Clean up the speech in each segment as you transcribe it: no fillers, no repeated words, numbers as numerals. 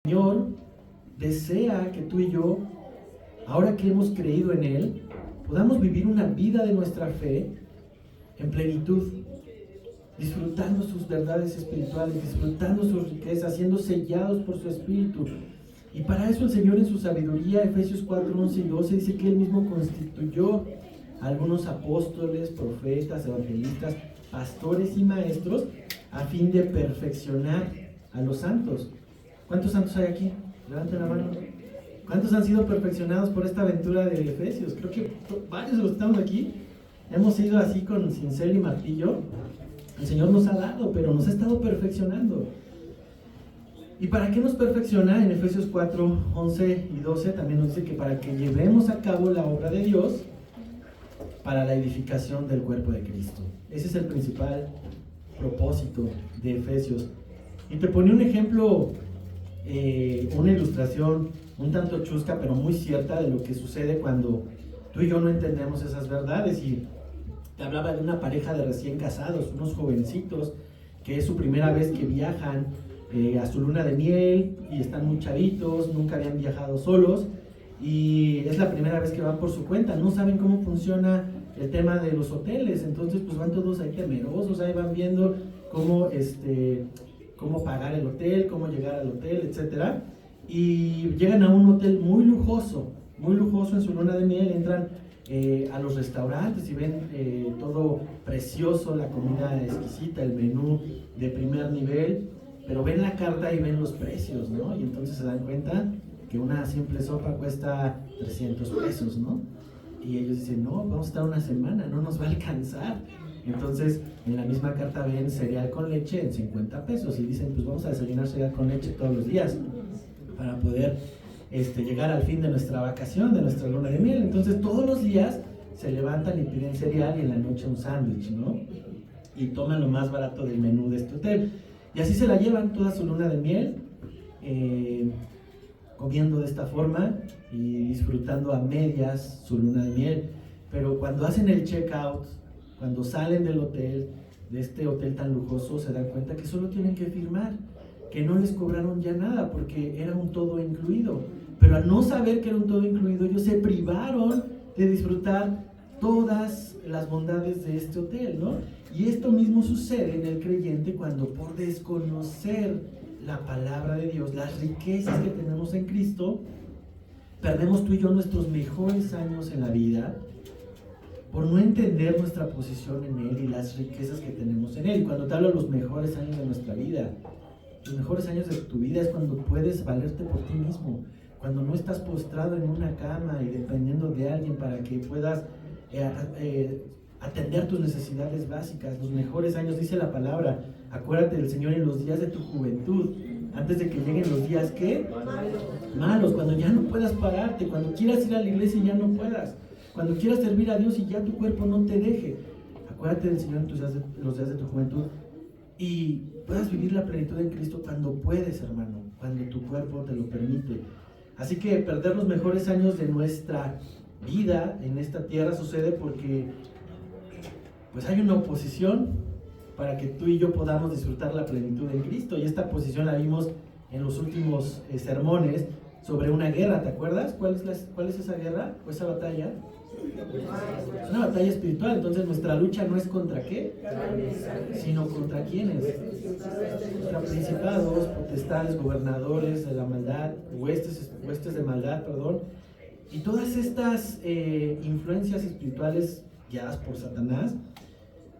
Señor desea que tú y yo, ahora que hemos creído en Él, podamos vivir una vida de nuestra fe en plenitud, disfrutando sus verdades espirituales, disfrutando sus riquezas, siendo sellados por su Espíritu. Y para eso el Señor en su sabiduría, Efesios 4, 11 y 12, dice que Él mismo constituyó a algunos apóstoles, profetas, evangelistas, pastores y maestros a fin de perfeccionar a los santos. ¿Cuántos santos hay aquí? Levanten la mano. ¿Cuántos han sido perfeccionados por esta aventura de Efesios? Creo que varios de los que estamos aquí hemos ido así con cincel y martillo. El Señor nos ha dado, pero nos ha estado perfeccionando. ¿Y para qué nos perfecciona? En Efesios 4, 11 y 12 también nos dice que para que llevemos a cabo la obra de Dios para la edificación del cuerpo de Cristo. Ese es el principal propósito de Efesios. Y te pone un ejemplo, una ilustración un tanto chusca, pero muy cierta de lo que sucede cuando tú y yo no entendemos esas verdades. Y te hablaba de una pareja de recién casados, unos jovencitos, que es su primera vez que viajan a su luna de miel y están muy chavitos, nunca habían viajado solos y es la primera vez que van por su cuenta, no saben cómo funciona el tema de los hoteles, entonces pues van todos ahí temerosos, ahí van viendo cómo pagar el hotel, cómo llegar al hotel, etcétera, y llegan a un hotel muy lujoso en su luna de miel, entran a los restaurantes y ven todo precioso, la comida exquisita, el menú de primer nivel, pero ven la carta y ven los precios, ¿no? Y entonces se dan cuenta que una simple sopa cuesta 300 pesos, ¿no? Y ellos dicen, no, vamos a estar una semana, no nos va a alcanzar. Entonces, en la misma carta ven cereal con leche en 50 pesos y dicen, pues vamos a desayunar cereal con leche todos los días para poder llegar al fin de nuestra vacación, de nuestra luna de miel. Entonces, todos los días se levantan y piden cereal y en la noche un sándwich, ¿no? Y toman lo más barato del menú de este hotel. Y así se la llevan toda su luna de miel, comiendo de esta forma y disfrutando a medias su luna de miel. Pero cuando hacen el check-out, cuando salen del hotel, de este hotel tan lujoso, se dan cuenta que solo tienen que firmar, que no les cobraron ya nada porque era un todo incluido. Pero al no saber que era un todo incluido, ellos se privaron de disfrutar todas las bondades de este hotel, ¿no? Y esto mismo sucede en el creyente cuando por desconocer la palabra de Dios, las riquezas que tenemos en Cristo, perdemos tú y yo nuestros mejores años en la vida por no entender nuestra posición en Él y las riquezas que tenemos en Él. Y cuando te hablo de los mejores años de nuestra vida, los mejores años de tu vida es cuando puedes valerte por ti mismo, cuando no estás postrado en una cama y dependiendo de alguien para que puedas atender tus necesidades básicas. Los mejores años, dice la palabra, acuérdate del Señor en los días de tu juventud, antes de que lleguen los días, ¿qué? Malos, cuando ya no puedas pararte, cuando quieras ir a la iglesia y ya no puedas, cuando quieras servir a Dios y ya tu cuerpo no te deje. Acuérdate del Señor en los días de tu juventud y puedas vivir la plenitud en Cristo cuando puedes, hermano, cuando tu cuerpo te lo permite. Así que perder los mejores años de nuestra vida en esta tierra sucede porque pues hay una oposición para que tú y yo podamos disfrutar la plenitud en Cristo, y esta oposición la vimos en los últimos sermones sobre una guerra. ¿Te acuerdas? ¿Cuál es esa guerra o esa batalla? Es una batalla espiritual. Entonces nuestra lucha no es contra qué, sino contra quiénes, contra principados, potestades, gobernadores de la maldad, huestes de maldad, perdón. Y todas estas influencias espirituales guiadas por Satanás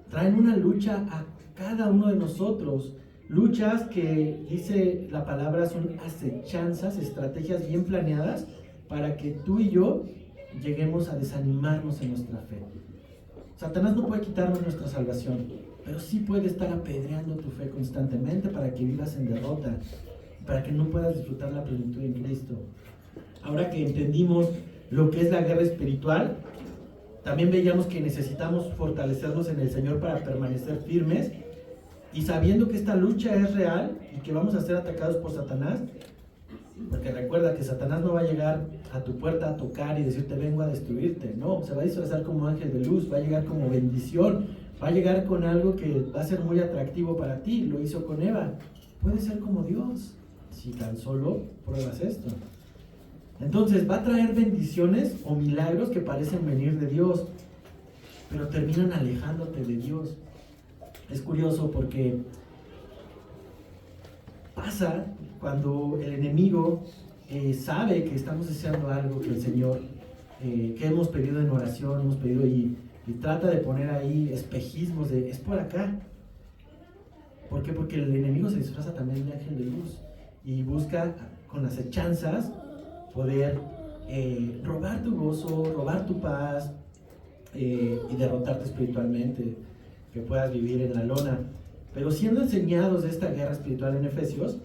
traen una lucha a cada uno de nosotros. Luchas que, dice la palabra, son acechanzas, estrategias bien planeadas para que tú y yo lleguemos a desanimarnos en nuestra fe. Satanás no puede quitarnos nuestra salvación, pero sí puede estar apedreando tu fe constantemente para que vivas en derrota, para que no puedas disfrutar la plenitud en Cristo. Ahora que entendimos lo que es la guerra espiritual, también veíamos que necesitamos fortalecernos en el Señor para permanecer firmes, y sabiendo que esta lucha es real y que vamos a ser atacados por Satanás, porque recuerda que Satanás no va a llegar a tu puerta a tocar y decirte vengo a destruirte, no, se va a disfrazar como ángel de luz, va a llegar como bendición, va a llegar con algo que va a ser muy atractivo para ti. Lo hizo con Eva, puedes ser como Dios, si tan solo pruebas esto. Entonces va a traer bendiciones o milagros que parecen venir de Dios, pero terminan alejándote de Dios. Es curioso porque pasa cuando el enemigo sabe que estamos deseando algo que el Señor, que hemos pedido en oración, hemos pedido y trata de poner ahí espejismos de, es por acá. ¿Por qué? Porque el enemigo se disfraza también de ángel de luz y busca con las acechanzas poder robar tu gozo, robar tu paz y derrotarte espiritualmente, que puedas vivir en la lona. Pero siendo enseñados de esta guerra espiritual en Efesios,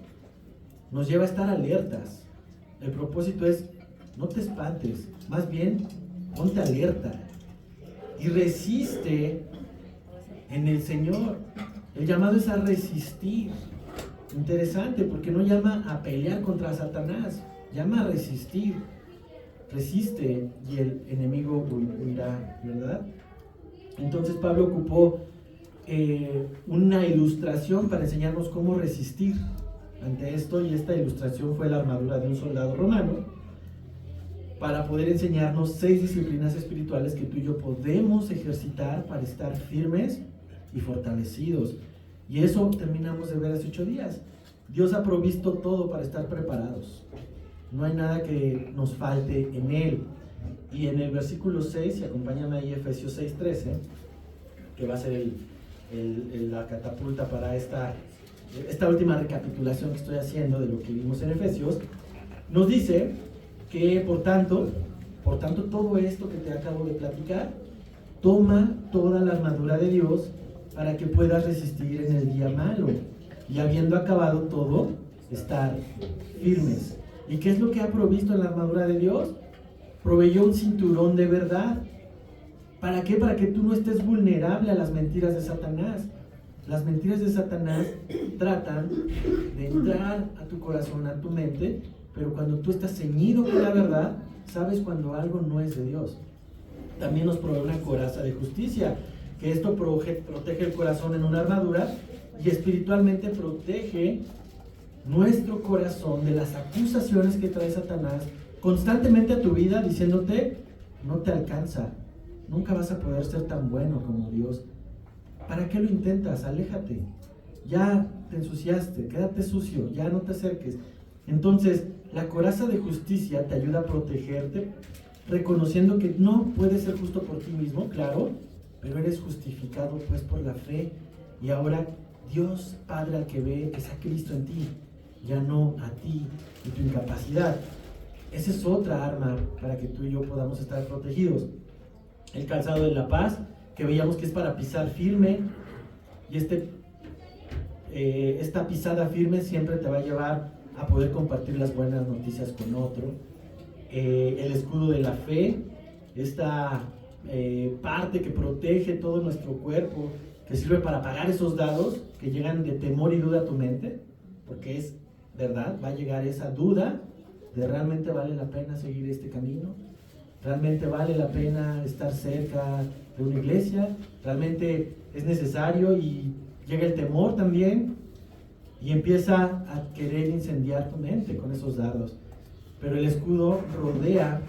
nos lleva a estar alertas. El propósito es, no te espantes, más bien ponte alerta y resiste en el Señor. El llamado es a resistir. Interesante, porque no llama a pelear contra Satanás, llama a resistir. Resiste y el enemigo huirá, ¿verdad? Entonces Pablo ocupó una ilustración para enseñarnos cómo resistir ante esto, y esta ilustración fue la armadura de un soldado romano, para poder enseñarnos 6 disciplinas espirituales que tú y yo podemos ejercitar para estar firmes y fortalecidos. Y eso terminamos de ver hace 8 días. Dios ha provisto todo para estar preparados. No hay nada que nos falte en Él. Y en el versículo 6, y acompáñame ahí, Efesios 6:13, que va a ser la catapulta para esta última recapitulación que estoy haciendo de lo que vimos en Efesios, nos dice que por tanto todo esto que te acabo de platicar, toma toda la armadura de Dios para que puedas resistir en el día malo, y habiendo acabado todo, estar firmes. ¿Y qué es lo que ha provisto en la armadura de Dios? Proveyó un cinturón de verdad. ¿Para qué? Para que tú no estés vulnerable a las mentiras de Satanás. Las mentiras de Satanás tratan de entrar a tu corazón, a tu mente, pero cuando tú estás ceñido con la verdad, sabes cuando algo no es de Dios. También nos provee una coraza de justicia, que esto protege el corazón en una armadura, y espiritualmente protege nuestro corazón de las acusaciones que trae Satanás constantemente a tu vida, diciéndote, no te alcanza, nunca vas a poder ser tan bueno como Dios. ¿Para qué lo intentas? Aléjate. Ya te ensuciaste, quédate sucio, ya no te acerques. Entonces, la coraza de justicia te ayuda a protegerte, reconociendo que no puedes ser justo por ti mismo, claro, pero eres justificado pues por la fe. Y ahora Dios Padre al que ve es a Cristo en ti, ya no a ti y tu incapacidad. Esa es otra arma para que tú y yo podamos estar protegidos. El calzado de la paz, que veíamos que es para pisar firme, y esta pisada firme siempre te va a llevar a poder compartir las buenas noticias con otro. El escudo de la fe, esta parte que protege todo nuestro cuerpo, que sirve para apagar esos dados que llegan de temor y duda a tu mente, porque es verdad, va a llegar esa duda de realmente vale la pena seguir este camino, realmente vale la pena estar cerca de una iglesia, realmente es necesario, y llega el temor también y empieza a querer incendiar tu mente con esos dardos. Pero el escudo rodea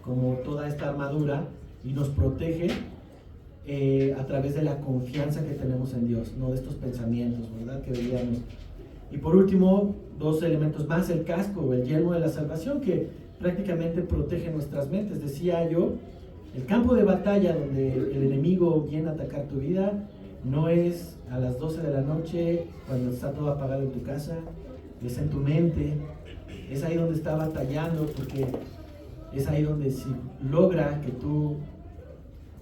como toda esta armadura y nos protege a través de la confianza que tenemos en Dios, no de estos pensamientos, ¿verdad? Que veíamos. Y por último, 2 elementos más: el casco o el yelmo de la salvación, que prácticamente protege nuestras mentes. Decía yo, el campo de batalla donde el enemigo viene a atacar tu vida no es a las 12 de la noche cuando está todo apagado en tu casa, es en tu mente, es ahí donde está batallando, porque es ahí donde si logra que tú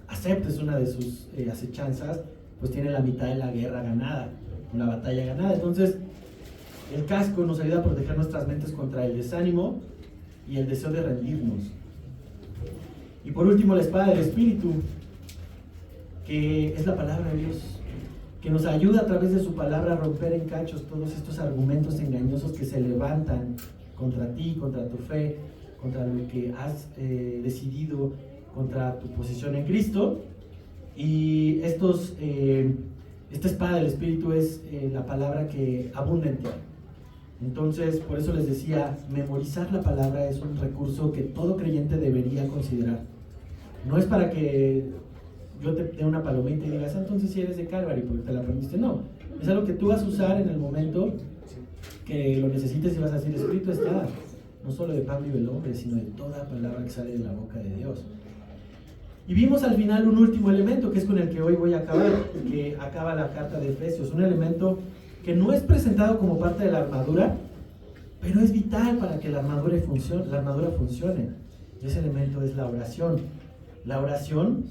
aceptes una de sus acechanzas, pues tiene la mitad de la guerra ganada, una batalla ganada. Entonces, el casco nos ayuda a proteger nuestras mentes contra el desánimo y el deseo de rendirnos. Y por último, la espada del Espíritu, que es la palabra de Dios, que nos ayuda a través de su palabra a romper en cachos todos estos argumentos engañosos que se levantan contra ti, contra tu fe, contra lo que has decidido, contra tu posición en Cristo. Y esta espada del Espíritu es la palabra que abunda en ti. Entonces, por eso les decía, memorizar la palabra es un recurso que todo creyente debería considerar. No es para que yo te dé una palomita y digas, entonces si eres de Calvary porque te la aprendiste. No, es algo que tú vas a usar en el momento que lo necesites y vas a decir, escrito está, no solo de pan vive el hombre, sino de toda palabra que sale de la boca de Dios. Y vimos al final un último elemento, que es con el que hoy voy a acabar, que acaba la carta de Efesios, un elemento que no es presentado como parte de la armadura, pero es vital para que la armadura funcione. Y ese elemento es la oración. La oración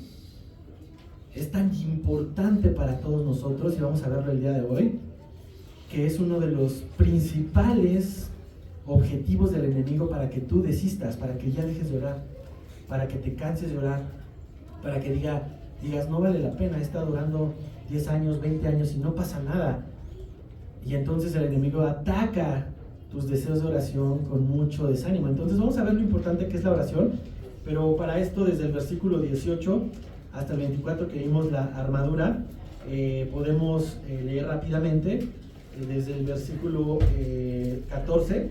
es tan importante para todos nosotros, y vamos a verlo el día de hoy, que es uno de los principales objetivos del enemigo para que tú desistas, para que ya dejes de orar, para que te canses de orar, para que digas, no vale la pena, he estado orando 10 años, 20 años y no pasa nada. Y entonces el enemigo ataca tus deseos de oración con mucho desánimo. Entonces vamos a ver lo importante que es la oración, pero para esto desde el versículo 18 hasta el 24 que vimos la armadura, podemos leer rápidamente desde el versículo 14,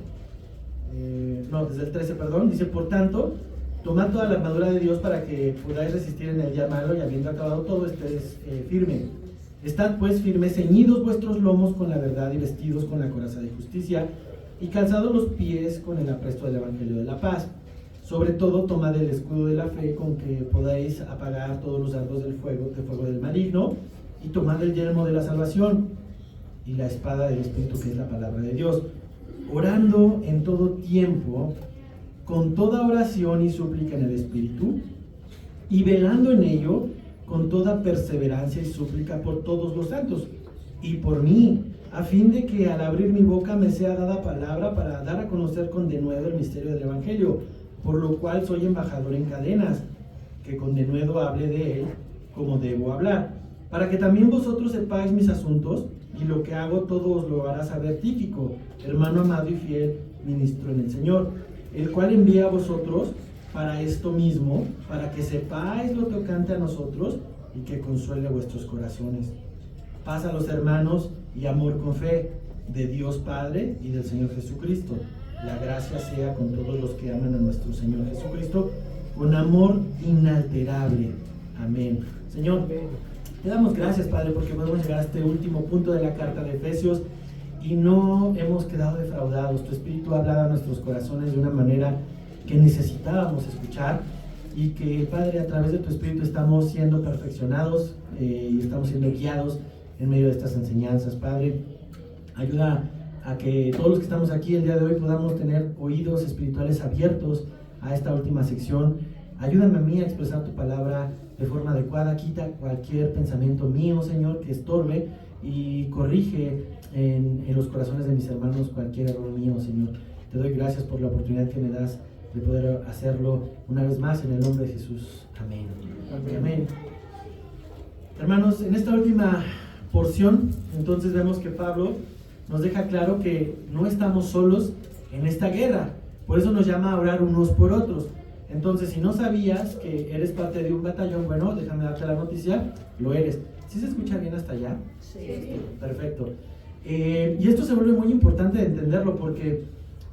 desde el 13, perdón, dice, por tanto, tomad toda la armadura de Dios para que podáis resistir en el día malo y habiendo acabado todo, estéis firme. Estad pues firmes, ceñidos vuestros lomos con la verdad y vestidos con la coraza de justicia y calzados los pies con el apresto del evangelio de la paz. Sobre todo, tomad el escudo de la fe con que podáis apagar todos los dardos del fuego del maligno, y tomad el yelmo de la salvación y la espada del Espíritu, que es la palabra de Dios, orando en todo tiempo, con toda oración y súplica en el Espíritu, y velando en ello con toda perseverancia y súplica por todos los santos, y por mí, a fin de que al abrir mi boca me sea dada palabra para dar a conocer con denuedo el misterio del Evangelio, por lo cual soy embajador en cadenas, que con denuedo hable de él como debo hablar, para que también vosotros sepáis mis asuntos, y lo que hago todo os lo hará saber Tíquico, hermano amado y fiel ministro en el Señor, el cual envía a vosotros para esto mismo, para que sepáis lo tocante a nosotros y que consuele vuestros corazones. Paz a los hermanos y amor con fe de Dios Padre y del Señor Jesucristo. La gracia sea con todos los que aman a nuestro Señor Jesucristo, con amor inalterable. Amén. Señor, te damos gracias, Padre, porque podemos llegar a este último punto de la carta de Efesios y no hemos quedado defraudados. Tu Espíritu ha hablado a nuestros corazones de una manera que necesitábamos escuchar, y que, Padre, a través de tu Espíritu estamos siendo perfeccionados y estamos siendo guiados en medio de estas enseñanzas. Padre, ayuda a que todos los que estamos aquí el día de hoy podamos tener oídos espirituales abiertos a esta última sección. Ayúdame a mí a expresar tu palabra de forma adecuada. Quita cualquier pensamiento mío, Señor, que estorbe, y corrige en los corazones de mis hermanos cualquier error mío, Señor. Te doy gracias por la oportunidad que me das de poder hacerlo una vez más en el nombre de Jesús. Amén. Amén. Amén. Hermanos, en esta última porción, entonces vemos que Pablo nos deja claro que no estamos solos en esta guerra. Por eso nos llama a orar unos por otros. Entonces, si no sabías que eres parte de un batallón, bueno, déjame darte la noticia, lo eres. ¿Sí se escucha bien hasta allá? Sí. Perfecto. Y esto se vuelve muy importante de entenderlo, porque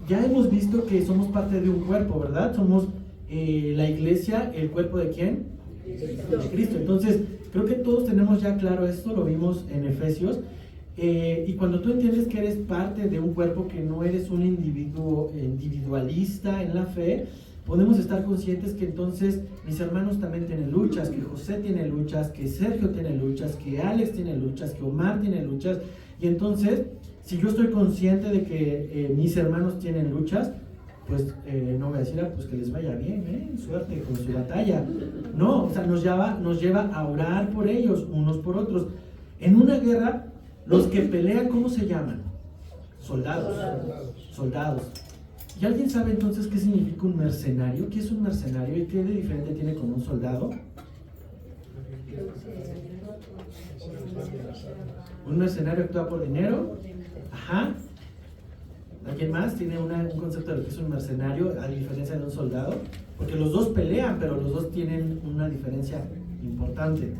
ya hemos visto que somos parte de un cuerpo, ¿verdad? Somos la iglesia, ¿el cuerpo de quién? De Cristo. Entonces, creo que todos tenemos ya claro esto, lo vimos en Efesios. Y cuando tú entiendes que eres parte de un cuerpo, que no eres un individuo individualista en la fe, podemos estar conscientes que entonces mis hermanos también tienen luchas, que José tiene luchas, que Sergio tiene luchas, que Alex tiene luchas, que Omar tiene luchas. Y entonces, si yo estoy consciente de que mis hermanos tienen luchas, pues no voy a decir, pues que les vaya bien, suerte con su batalla. No, o sea, nos lleva a orar por ellos, unos por otros. En una guerra, los que pelean, ¿cómo se llaman? Soldados. ¿Y alguien sabe entonces qué significa un mercenario? ¿Qué es un mercenario y qué de diferente tiene con un soldado? Un mercenario actúa por dinero. Ajá. ¿Alguien más tiene un concepto de lo que es un mercenario a diferencia de un soldado? Porque los dos pelean, pero los dos tienen una diferencia importante.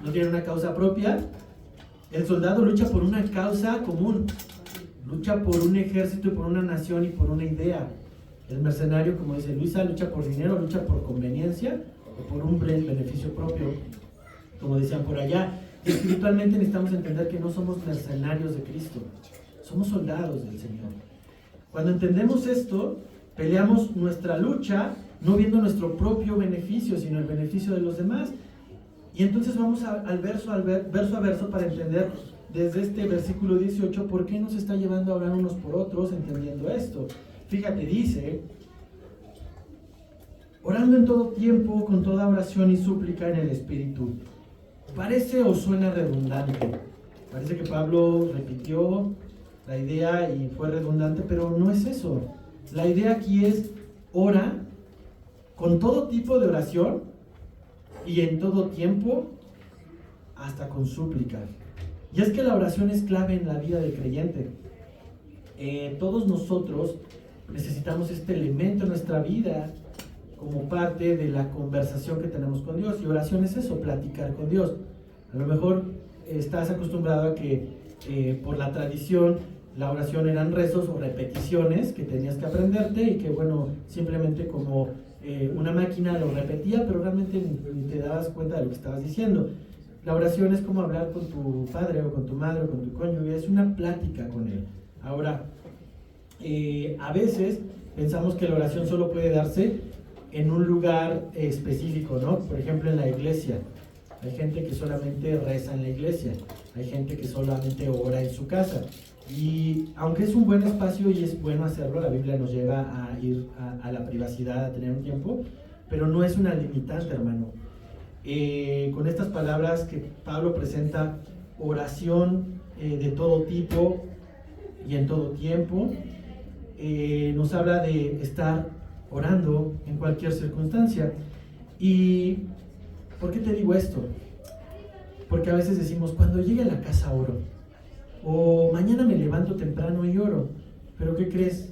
No tienen una causa propia. El soldado lucha por una causa común, lucha por un ejército y por una nación y por una idea. El mercenario, como dice Luisa, lucha por dinero, lucha por conveniencia o por un beneficio propio, como decían por allá. Y espiritualmente necesitamos entender que no somos mercenarios de Cristo, somos soldados del Señor. Cuando entendemos esto, peleamos nuestra lucha no viendo nuestro propio beneficio, sino el beneficio de los demás. Y entonces vamos verso a verso para entender desde este versículo 18 por qué nos está llevando a orar unos por otros, entendiendo esto. Fíjate, dice: orando en todo tiempo, con toda oración y súplica en el Espíritu. Parece o suena redundante. Parece que Pablo repitió la idea y fue redundante, pero no es eso. La idea aquí es: ora con todo tipo de oración y en todo tiempo, hasta con súplica. Y es que la oración es clave en la vida del creyente. Todos nosotros necesitamos este elemento en nuestra vida como parte de la conversación que tenemos con Dios. Y oración es eso, platicar con Dios. A lo mejor estás acostumbrado a que por la tradición la oración eran rezos o repeticiones que tenías que aprenderte y que bueno, simplemente como una máquina lo repetía, pero realmente ni te dabas cuenta de lo que estabas diciendo. La oración es como hablar con tu padre o con tu madre o con tu cónyuge, es una plática con él. Ahora, a veces pensamos que la oración solo puede darse en un lugar específico, ¿no? Por ejemplo, en la iglesia. Hay gente que solamente reza en la iglesia, hay gente que solamente ora en su casa. Y aunque es un buen espacio y es bueno hacerlo, la Biblia nos lleva a ir a la privacidad, a tener un tiempo, pero no es una limitante, hermano. Con estas palabras que Pablo presenta, oración de todo tipo y en todo tiempo, nos habla de estar orando en cualquier circunstancia. ¿Y por qué te digo esto? Porque a veces decimos: cuando llegue a la casa oro, o mañana me levanto temprano y oro. Pero ¿qué crees?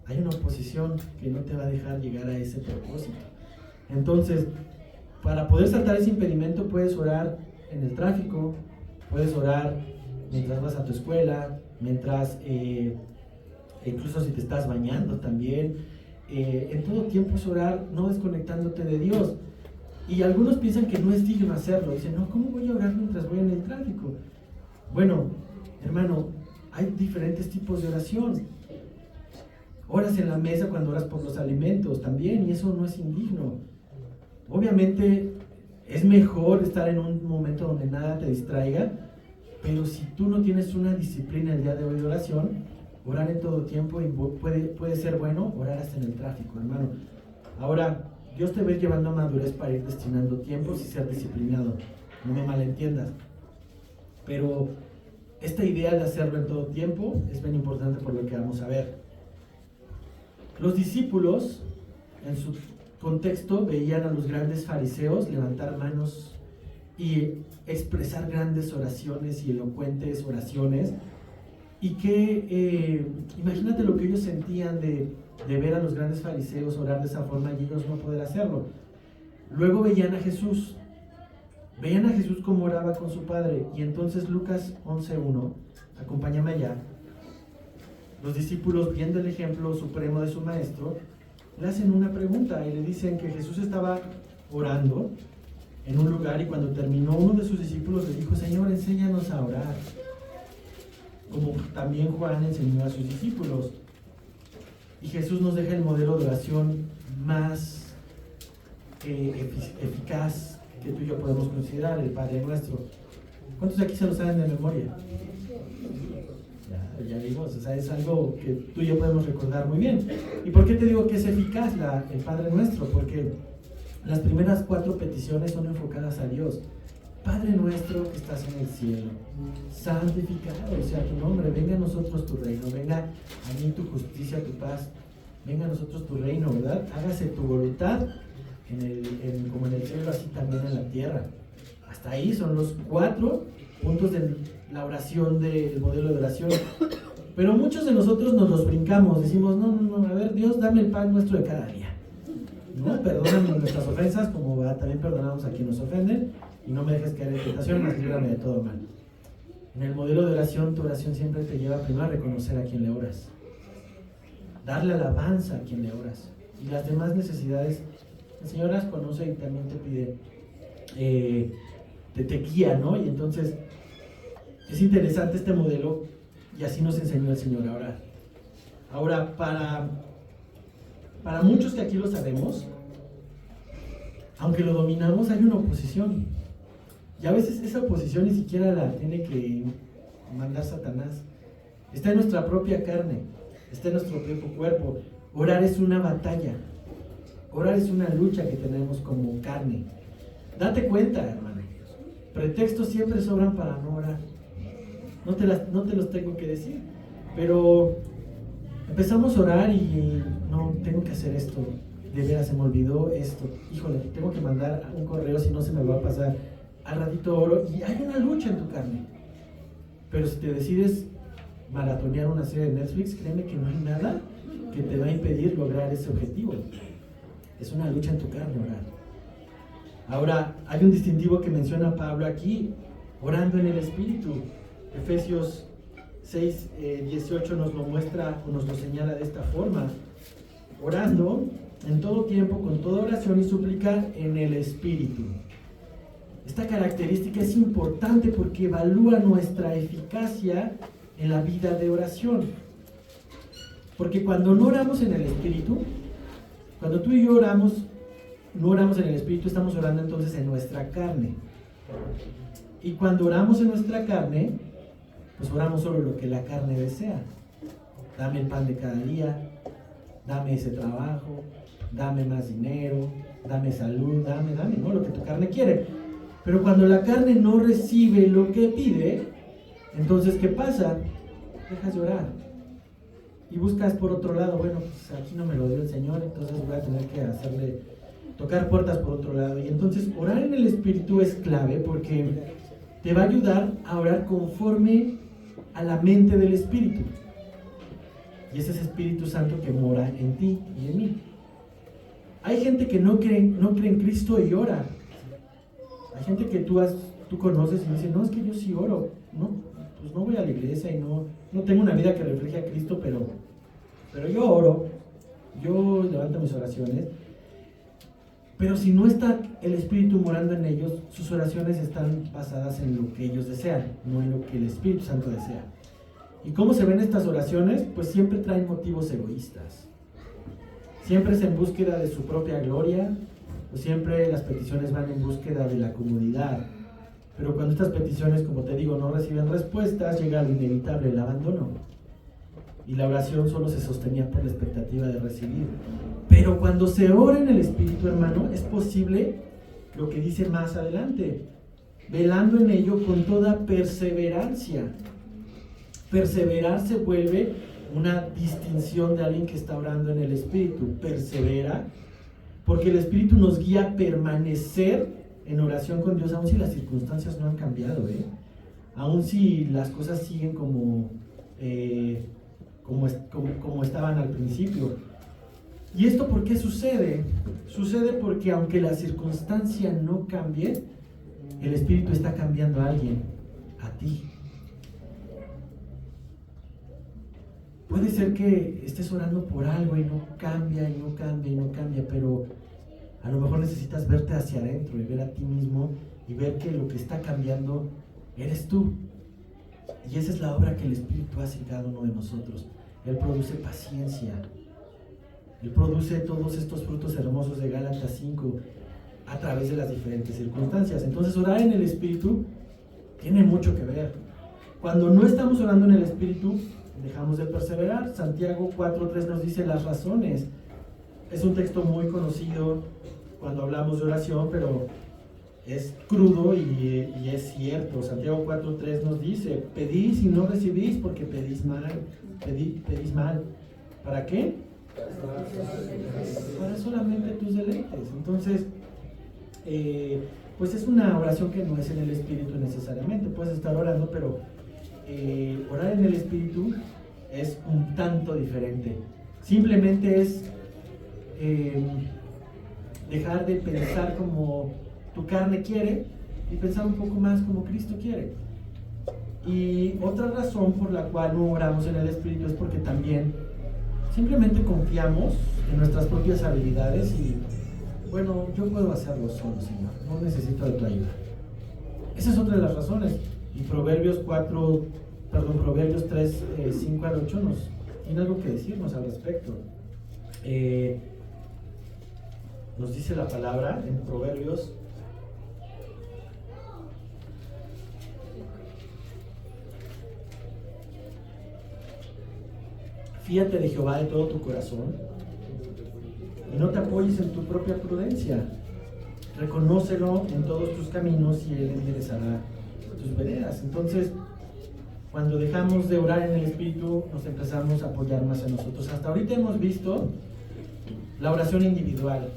Hay una oposición que no te va a dejar llegar a ese propósito. Entonces, para poder saltar ese impedimento, puedes orar en el tráfico, puedes orar mientras vas a tu escuela, mientras, incluso si te estás bañando también. En todo tiempo es orar, no desconectándote de Dios. Y algunos piensan que no es digno hacerlo. Dicen: no, ¿cómo voy a orar mientras voy en el tráfico? Bueno, hermano, hay diferentes tipos de oración. Oras en la mesa cuando oras por los alimentos también, y eso no es indigno. Obviamente es mejor estar en un momento donde nada te distraiga, pero si tú no tienes una disciplina el día de hoy de oración, orar en todo tiempo, y puede ser bueno orar hasta en el tráfico, hermano. Ahora, Dios te va llevando a madurez para ir destinando tiempos y ser disciplinado, no me malentiendas, pero esta idea de hacerlo en todo tiempo es bien importante por lo que vamos a ver. Los discípulos, en su contexto, veían a los grandes fariseos levantar manos y expresar grandes oraciones y elocuentes oraciones, y que imagínate lo que ellos sentían de ver a los grandes fariseos orar de esa forma y ellos no poder hacerlo. Luego veían a Jesús como oraba con su Padre. Y entonces Lucas 11:1, acompáñame allá. Los discípulos, viendo el ejemplo supremo de su maestro, le hacen una pregunta y le dicen que Jesús estaba orando en un lugar, y cuando terminó, uno de sus discípulos le dijo: Señor, enséñanos a orar, como también Juan enseñó a sus discípulos. Y Jesús nos deja el modelo de oración más eficaz que tú y yo podemos considerar, el Padre Nuestro. ¿Cuántos de aquí se lo saben de memoria? Ya vimos, o sea, es algo que tú y yo podemos recordar muy bien. ¿Y por qué te digo que es eficaz el Padre Nuestro? Porque las primeras 4 peticiones son enfocadas a Dios. Padre nuestro que estás en el cielo, santificado sea tu nombre, venga a nosotros tu reino, venga a mí tu justicia, tu paz, venga a nosotros tu reino, ¿verdad? Hágase tu voluntad como en el cielo, así también en la tierra. Hasta ahí son los 4 puntos de la oración, del modelo de oración. Pero muchos de nosotros nos los brincamos, decimos: no, a ver, Dios, dame el pan nuestro de cada día, ¿no? Perdóname nuestras ofensas, como también perdonamos a quienes nos ofenden, y no me dejes caer en tentación, mas líbrame de todo mal. En el modelo de oración, tu oración siempre te lleva primero a reconocer a quien le oras, darle alabanza a quien le oras, y las demás necesidades el Señor las conoce y también te pide, te guía, ¿no? Y entonces es interesante este modelo, y así nos enseñó el Señor a orar. Ahora, para muchos que aquí lo sabemos, aunque lo dominamos, hay una oposición. Y a veces esa oposición ni siquiera la tiene que mandar Satanás. Está en nuestra propia carne, está en nuestro propio cuerpo. Orar es una batalla. Orar es una lucha que tenemos como carne. Date cuenta, hermano. Pretextos siempre sobran para no orar. No te los tengo que decir. Pero empezamos a orar y no, tengo que hacer esto. De veras se me olvidó esto. Híjole, tengo que mandar un correo, si no se me va a pasar. Al ratito oro y hay una lucha en tu carne. Pero si te decides maratonear una serie de Netflix, créeme que no hay nada que te va a impedir lograr ese objetivo. Es una lucha en tu carne orar. Ahora, hay un distintivo que menciona Pablo aquí, orando en el Espíritu. Efesios 6, 18 nos lo muestra o nos lo señala de esta forma. Orando en todo tiempo, con toda oración y súplica en el Espíritu. Esta característica es importante porque evalúa nuestra eficacia en la vida de oración. Porque cuando no oramos en el Espíritu, cuando tú y yo oramos, no oramos en el Espíritu, estamos orando entonces en nuestra carne. Y cuando oramos en nuestra carne, pues oramos solo lo que la carne desea. Dame el pan de cada día, dame ese trabajo, dame más dinero, dame salud, dame, ¿no? Lo que tu carne quiere. Pero cuando la carne no recibe lo que pide, entonces ¿qué pasa? Dejas de orar y buscas por otro lado. Bueno, pues aquí no me lo dio el Señor, entonces voy a tener que tocar puertas por otro lado. Y entonces orar en el Espíritu es clave porque te va a ayudar a orar conforme a la mente del Espíritu. Y ese es Espíritu Santo que mora en ti y en mí. Hay gente que no cree en Cristo y ora. Hay gente que tú conoces y dice, no, es que yo sí oro. No, pues no voy a la iglesia y no tengo una vida que refleje a Cristo, pero yo oro, yo levanto mis oraciones. Pero si no está el Espíritu morando en ellos, sus oraciones están basadas en lo que ellos desean, no en lo que el Espíritu Santo desea. ¿Y cómo se ven estas oraciones? Pues siempre traen motivos egoístas. Siempre es en búsqueda de su propia gloria, o siempre las peticiones van en búsqueda de la comodidad. Pero cuando estas peticiones, como te digo, no reciben respuestas, llega lo inevitable, el abandono. Y la oración solo se sostenía por la expectativa de recibir. Pero cuando se ora en el Espíritu, hermano, es posible lo que dice más adelante, velando en ello con toda perseverancia. Perseverar se vuelve una distinción de alguien que está orando en el Espíritu. Persevera, porque el Espíritu nos guía a permanecer en oración con Dios, aun si las circunstancias no han cambiado, aun si las cosas siguen como estaban al principio. ¿Y esto por qué sucede? Sucede porque aunque la circunstancia no cambie, el Espíritu está cambiando a alguien, a ti. Puede ser que estés orando por algo y no cambia, y no cambia, y no cambia, pero a lo mejor necesitas verte hacia adentro y ver a ti mismo y ver que lo que está cambiando eres tú. Y esa es la obra que el Espíritu hace en cada uno de nosotros. Él produce paciencia. Él produce todos estos frutos hermosos de Gálatas 5 a través de las diferentes circunstancias. Entonces, orar en el Espíritu tiene mucho que ver. Cuando no estamos orando en el Espíritu, dejamos de perseverar. Santiago 4:3 nos dice las razones. Es un texto muy conocido cuando hablamos de oración, pero es crudo y es cierto. Santiago 4:3 nos dice: pedís y no recibís porque pedís mal. Pedís mal. ¿Para qué? Para solamente tus deleites. Entonces, pues es una oración que no es en el Espíritu necesariamente. Puedes estar orando, pero orar en el Espíritu es un tanto diferente. Simplemente es dejar de pensar como tu carne quiere y pensar un poco más como Cristo quiere. Y otra razón por la cual no oramos en el Espíritu es porque también simplemente confiamos en nuestras propias habilidades y, bueno, yo puedo hacerlo solo, Señor, no necesito de tu ayuda. Esa es otra de las razones. Y Proverbios 3, 5 al 8 tiene algo que decirnos al respecto. Nos dice la palabra en Proverbios: fíate de Jehová de todo tu corazón y no te apoyes en tu propia prudencia. Reconócelo en todos tus caminos y Él enderezará tus veredas. Entonces, cuando dejamos de orar en el Espíritu, nos empezamos a apoyar más en nosotros. Hasta ahorita hemos visto la oración individual,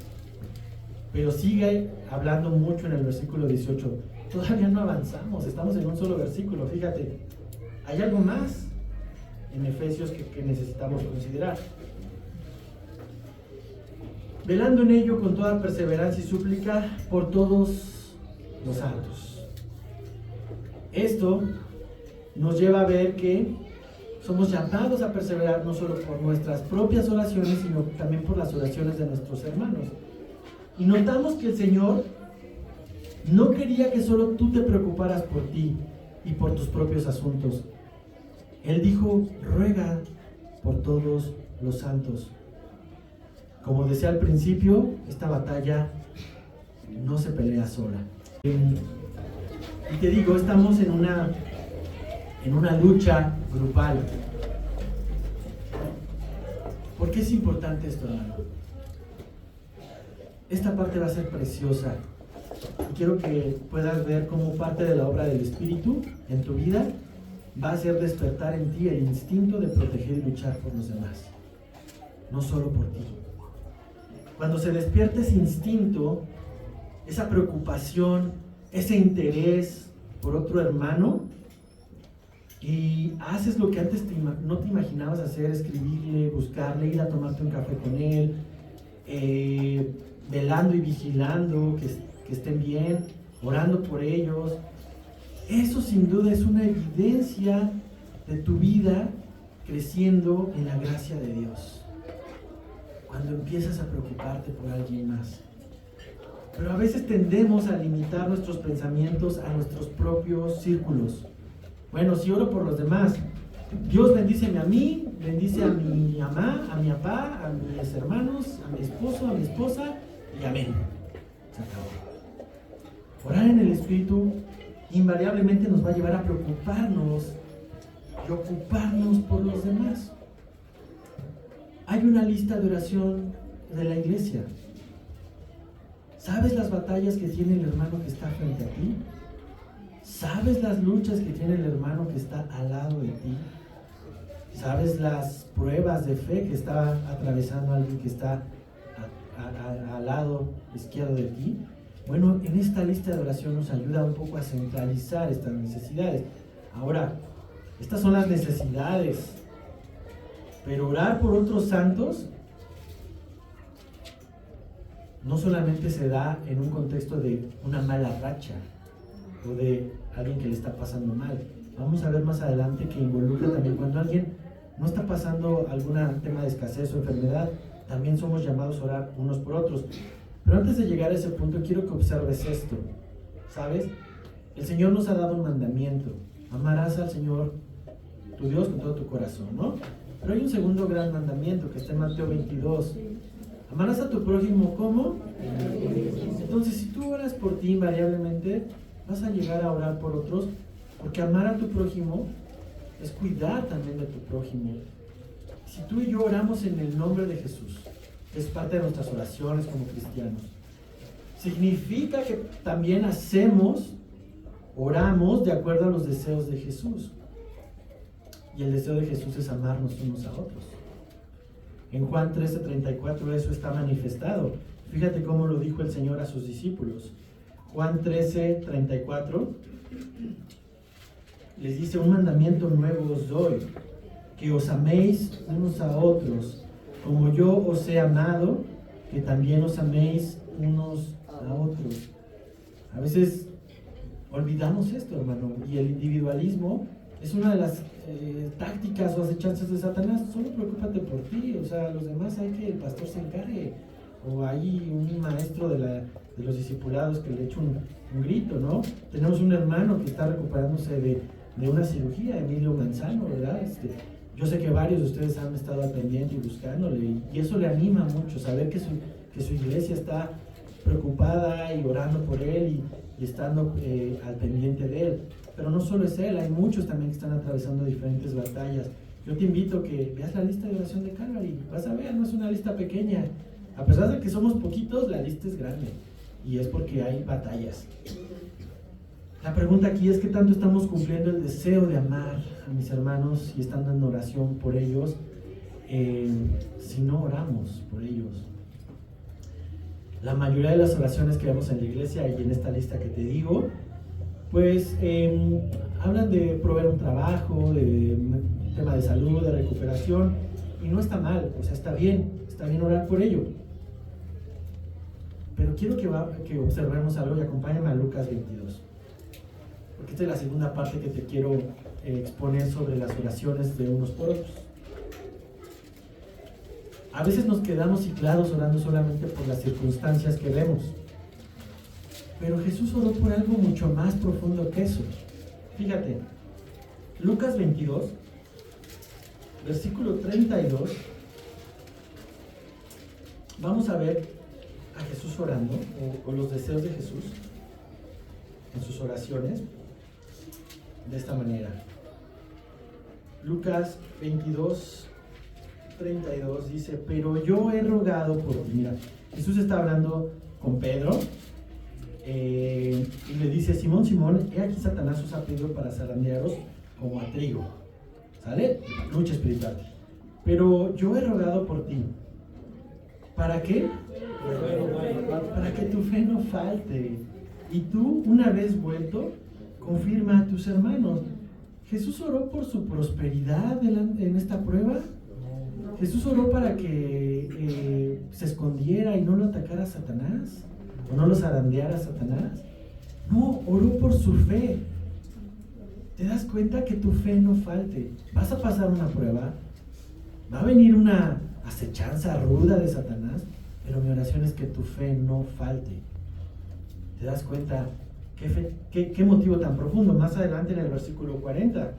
pero sigue hablando mucho en el versículo 18. Todavía no avanzamos, estamos en un solo versículo. Fíjate, hay algo más en Efesios que necesitamos considerar. Velando en ello con toda perseverancia y súplica por todos los santos. Esto nos lleva a ver que somos llamados a perseverar no solo por nuestras propias oraciones, sino también por las oraciones de nuestros hermanos. Y notamos que el Señor no quería que solo tú te preocuparas por ti y por tus propios asuntos. Él dijo: ruega por todos los santos. Como decía al principio, esta batalla no se pelea sola. Y te digo, estamos en una lucha grupal. ¿Por qué es importante esto, hermano? Esta parte va a ser preciosa. Y quiero que puedas ver cómo parte de la obra del Espíritu en tu vida va a hacer despertar en ti el instinto de proteger y luchar por los demás, no solo por ti. Cuando se despierta ese instinto, esa preocupación, ese interés por otro hermano, y haces lo que antes no te imaginabas hacer: escribirle, buscarle, ir a tomarte un café con él, velando y vigilando que estén bien, orando por ellos. Eso sin duda es una evidencia de tu vida creciendo en la gracia de Dios. Cuando empiezas a preocuparte por alguien más. Pero a veces tendemos a limitar nuestros pensamientos a nuestros propios círculos. Bueno, si oro por los demás, Dios bendíceme a mí, bendice a mi mamá, a mi papá, a mis hermanos, a mi esposo, a mi esposa, y amén. Se acabó. Orar en el Espíritu invariablemente nos va a llevar a preocuparnos y ocuparnos por los demás. Hay una lista de oración de la iglesia. ¿Sabes las batallas que tiene el hermano que está frente a ti? ¿Sabes las luchas que tiene el hermano que está al lado de ti? ¿Sabes las pruebas de fe que está atravesando alguien que está al lado izquierdo de ti? Bueno, en esta lista de oración nos ayuda un poco a centralizar estas necesidades. Ahora, estas son las necesidades, pero orar por otros santos no solamente se da en un contexto de una mala racha o de alguien que le está pasando mal. Vamos a ver más adelante que involucra también cuando alguien no está pasando algún tema de escasez o enfermedad, también somos llamados a orar unos por otros. Pero antes de llegar a ese punto, quiero que observes esto. ¿Sabes? El Señor nos ha dado un mandamiento: amarás al Señor tu Dios con todo tu corazón, ¿no? Pero hay un segundo gran mandamiento que está en Mateo 22. Amarás a tu prójimo ¿cómo? Entonces, si tú oras por ti, invariablemente vas a llegar a orar por otros, porque amar a tu prójimo es cuidar también de tu prójimo. Si tú y yo oramos en el nombre de Jesús, que es parte de nuestras oraciones como cristianos, significa que también oramos de acuerdo a los deseos de Jesús. Y el deseo de Jesús es amarnos unos a otros. En Juan 13:34 eso está manifestado. Fíjate cómo lo dijo el Señor a sus discípulos. Juan 13:34 les dice: un mandamiento nuevo os doy, que os améis unos a otros, como yo os he amado, que también os améis unos a otros. A veces olvidamos esto, hermano, y el individualismo es una de las tácticas o acechanzas de Satanás. Solo preocúpate por ti, o sea, los demás hay que el pastor se encargue, o hay un maestro de los discipulados que le echa un grito, ¿no? Tenemos un hermano que está recuperándose de una cirugía, Emilio Manzano, ¿verdad? Yo sé que varios de ustedes han estado al pendiente y buscándole, y eso le anima mucho, saber que su iglesia está preocupada y orando por él y estando al pendiente de él. Pero no solo es él, hay muchos también que están atravesando diferentes batallas. Yo te invito a que veas la lista de oración de Calvary, vas a ver, no es una lista pequeña. A pesar de que somos poquitos, la lista es grande, y es porque hay batallas. La pregunta aquí es: ¿qué tanto estamos cumpliendo el deseo de amar a mis hermanos y estando en oración por ellos, si no oramos por ellos? La mayoría de las oraciones que vemos en la iglesia y en esta lista que te digo, pues hablan de proveer un trabajo, de tema de salud, de recuperación, y no está mal, o sea, está bien orar por ello. Pero quiero que observemos algo, y acompáñame a Lucas 22, porque esta es la segunda parte que te quiero exponer sobre las oraciones de unos por otros. A veces nos quedamos ciclados orando solamente por las circunstancias que vemos, pero Jesús oró por algo mucho más profundo que eso. Fíjate, Lucas 22, versículo 32, vamos a ver a Jesús orando, o los deseos de Jesús en sus oraciones, de esta manera. Lucas 22, 32 dice: pero yo he rogado por ti. Mira, Jesús está hablando con Pedro, y le dice: Simón, Simón, he aquí Satanás os ha pedido para zarandearos como a trigo. ¿Sale? Lucha espiritual. Pero yo he rogado por ti. ¿Para qué? Para que tu fe no falte. Y tú, una vez vuelto, confirma a tus hermanos. ¿Jesús oró por su prosperidad en esta prueba? ¿Jesús oró para que se escondiera y no lo atacara a Satanás? ¿O no lo zarandeara a Satanás? No, oró por su fe. ¿Te das cuenta? Que tu fe no falte. Vas a pasar una prueba, va a venir una acechanza ruda de Satanás, pero mi oración es que tu fe no falte. ¿Te das cuenta? ¿Qué motivo tan profundo? Más adelante en el versículo 40,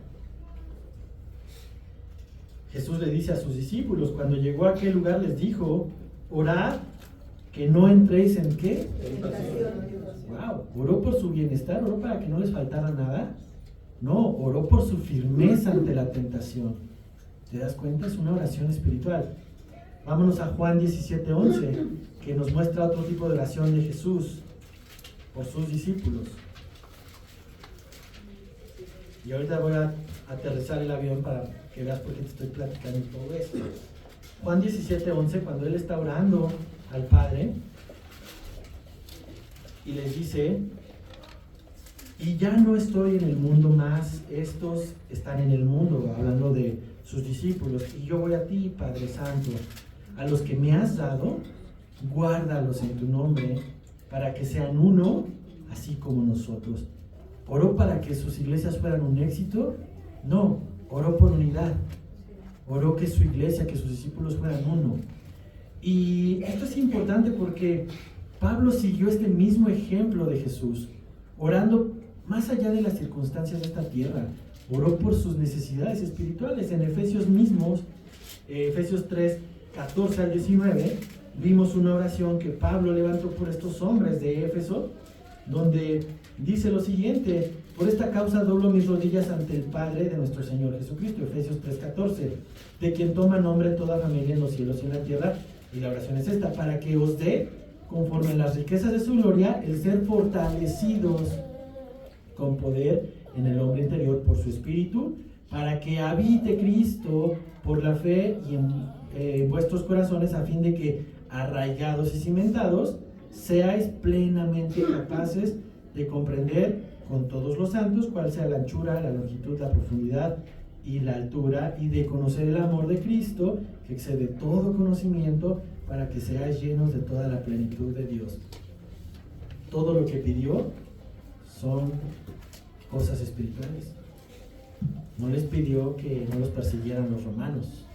Jesús le dice a sus discípulos, cuando llegó a aquel lugar les dijo: orad que no entréis en ¿qué? Wow, oró por su bienestar, oró para que no les faltara nada. No, oró por su firmeza ante la tentación. ¿Te das cuenta? Es una oración espiritual. Vámonos a Juan 17:11, que nos muestra otro tipo de oración de Jesús por sus discípulos. Y ahorita voy a aterrizar el avión para que veas por qué te estoy platicando todo esto. Juan 17:11, cuando él está orando al Padre y les dice: y ya no estoy en el mundo más, estos están en el mundo, hablando de sus discípulos, y yo voy a ti, Padre Santo, a los que me has dado, guárdalos en tu nombre, para que sean uno, así como nosotros. ¿Oró para que sus iglesias fueran un éxito? No, oró por unidad. Oró que su iglesia, que sus discípulos fueran uno. Y esto es importante porque Pablo siguió este mismo ejemplo de Jesús, orando más allá de las circunstancias de esta tierra. Oró por sus necesidades espirituales. En Efesios mismos, Efesios 3, 14 al 19, vimos una oración que Pablo levantó por estos hombres de Éfeso, donde dice lo siguiente: por esta causa doblo mis rodillas ante el Padre de nuestro Señor Jesucristo, Efesios 3:14, de quien toma nombre toda familia en los cielos y en la tierra. Y la oración es esta: para que os dé, conforme a las riquezas de su gloria, el ser fortalecidos con poder en el hombre interior por su espíritu, para que habite Cristo por la fe y en vuestros corazones, a fin de que, arraigados y cimentados, seáis plenamente capaces de comprender con todos los santos cuál sea la anchura, la longitud, la profundidad y la altura, y de conocer el amor de Cristo, que excede todo conocimiento, para que seáis llenos de toda la plenitud de Dios. Todo lo que pidió son cosas espirituales. No les pidió que no los persiguieran los romanos,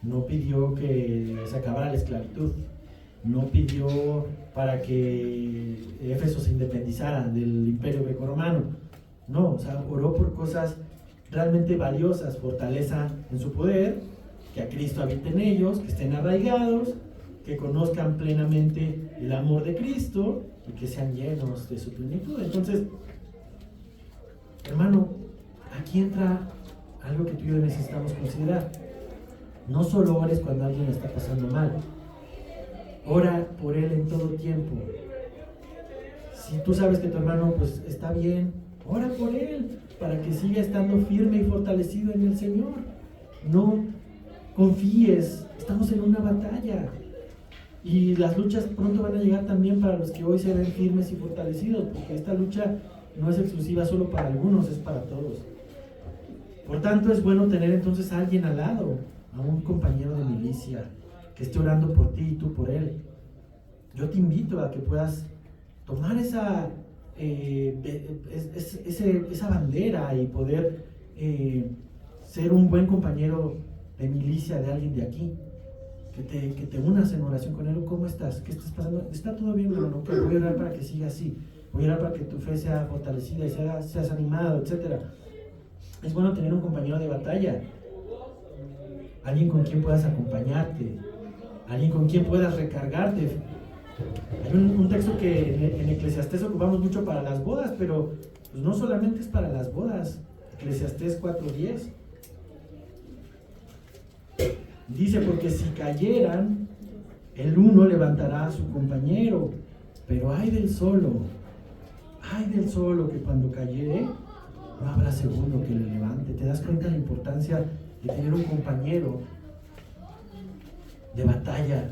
no pidió que se acabara la esclavitud, no pidió para que Éfeso se independizara del imperio grecorromano. No, o sea, oró por cosas realmente valiosas, fortaleza en su poder, que a Cristo habite en ellos, que estén arraigados, que conozcan plenamente el amor de Cristo y que sean llenos de su plenitud. Entonces, hermano, aquí entra algo que tú y yo necesitamos considerar. No solo ores cuando alguien está pasando mal, ora por él en todo tiempo. Si tú sabes que tu hermano pues está bien, ora por él para que siga estando firme y fortalecido en el Señor. No confíes, estamos en una batalla y las luchas pronto van a llegar también para los que hoy se ven firmes y fortalecidos, porque esta lucha no es exclusiva solo para algunos, es para todos. Por tanto, es bueno tener entonces a alguien al lado, a un compañero de milicia que esté orando por ti y tú por él. Yo te invito a que puedas tomar esa bandera y poder ser un buen compañero de milicia de alguien de aquí, que te unas en oración con él. ¿Cómo estás? ¿Qué estás pasando? ¿Está todo bien, hermano? Que voy a orar para que siga así, voy a orar para que tu fe sea fortalecida y seas animado, etc. Es bueno tener un compañero de batalla, alguien con quien puedas acompañarte, alguien con quien puedas recargarte. Hay un texto que en Eclesiastés ocupamos mucho para las bodas, pero pues no solamente es para las bodas. Eclesiastés 4:10 dice: porque si cayeran, el uno levantará a su compañero, pero ay del solo que cuando cayere no habrá segundo que le levante. ¿Te das cuenta de la importancia de tener un compañero de batalla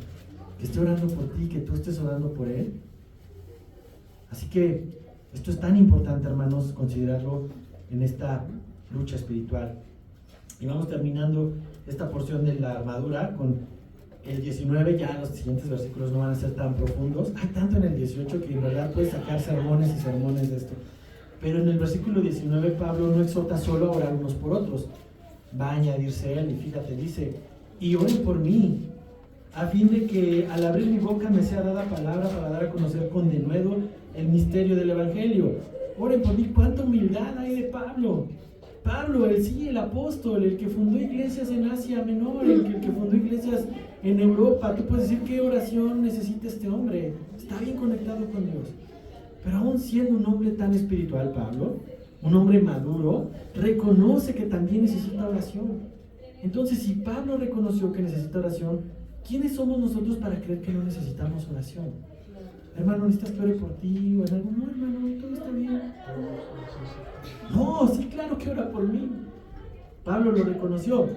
que esté orando por ti, que tú estés orando por él? Así que esto es tan importante, hermanos, considerarlo en esta lucha espiritual. Y vamos terminando esta porción de la armadura con el 19. Ya los siguientes versículos no van a ser tan profundos. Hay tanto en el 18 que en verdad puedes sacar sermones y sermones de esto. Pero en el versículo 19 Pablo no exhorta solo a orar unos por otros, va a añadirse él, y fíjate, dice: y oren por mí, a fin de que al abrir mi boca me sea dada palabra para dar a conocer con denuedo el misterio del Evangelio. Oren por mí. ¿Cuánta humildad hay de Pablo? Pablo, el apóstol, el que fundó iglesias en Asia Menor, el que fundó iglesias en Europa. Tú puedes decir: ¿qué oración necesita este hombre? Está bien conectado con Dios. Pero aún siendo un hombre tan espiritual, Pablo, un hombre maduro, reconoce que también necesita oración. Entonces, si Pablo reconoció que necesita oración, ¿quiénes somos nosotros para creer que no necesitamos oración? Hermano, ¿necesitas que ore por ti? O en algo? No, hermano, todo está bien. No, sí, claro que ora por mí. Pablo lo reconoció.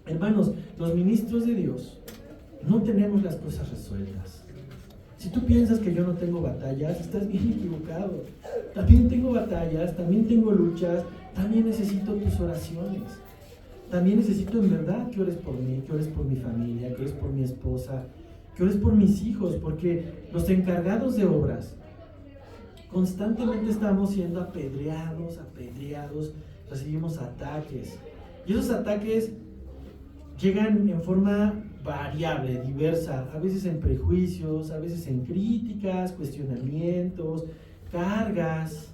Hermanos, los ministros de Dios no tenemos las cosas resueltas. Si tú piensas que yo no tengo batallas, estás bien equivocado. También tengo batallas, también tengo luchas, también necesito tus oraciones. También necesito en verdad que ores por mí, que ores por mi familia, que ores por mi esposa, que ores por mis hijos, porque los encargados de obras constantemente estamos siendo apedreados, recibimos ataques. Y esos ataques llegan en forma variable, diversa, a veces en prejuicios, a veces en críticas, cuestionamientos, cargas,